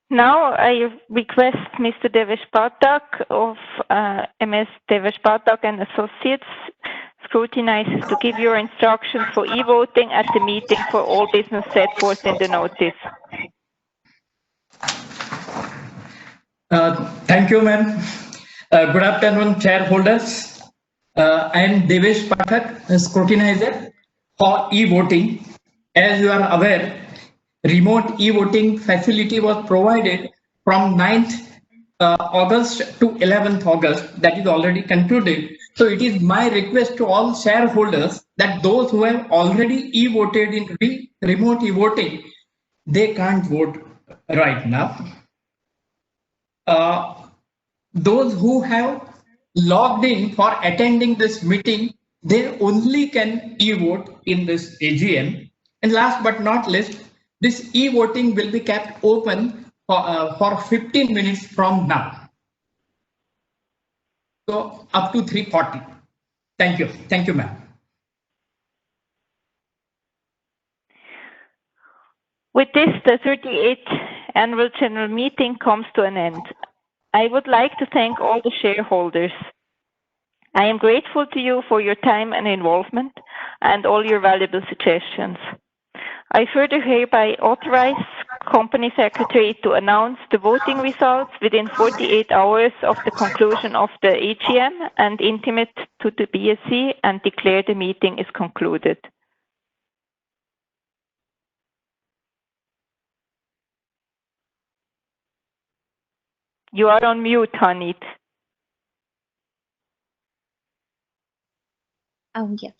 B: Now I request Mr. Devesh Pathak of MS Devesh Pathak and Associates scrutinizers to give your instructions for e-voting at the meeting for all business set forth in the notice.
I: Thank you, ma'am.
K: Good afternoon, shareholders. I am Devesh Pathak, scrutinizer for e-voting. As you are aware, remote e-voting facility was provided from 9th August to 11th August. That is already concluded. So it is my request to all shareholders that those who have already e-voted in remote e-voting, they can't vote right now. Those who have logged in for attending this meeting, they only can e-vote in this AGM. And last but not least, this e-voting will be kept open for 15 minutes from now. So up to 3:40. Thank you. Thank you, ma'am.
B: With this, the 38th Annual General Meeting comes to an end. I would like to thank all the shareholders. I am grateful to you for your time and involvement and all your valuable suggestions. I further hereby authorize Company Secretary to announce the voting results within 48 hours of the conclusion of the AGM and intimate to the BSE and declare the meeting is concluded. You are on mute, Hanit.
A: Yeah.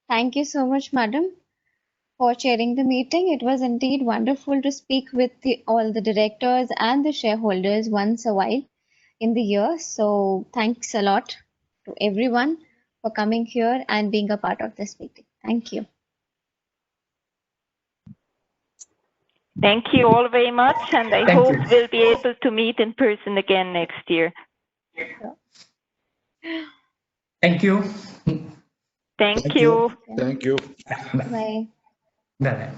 A: Thank you so much, madam, for chairing the meeting. It was indeed wonderful to speak with all the directors and the shareholders once a while in the year. So thanks a lot to everyone for coming here and being a part of this meeting. Thank you.
B: Thank you all very much, and I hope we'll be able to meet in person again next year.
K: Thank you.
B: Thank you.
E: Thank you.
A: Bye.
K: Bye.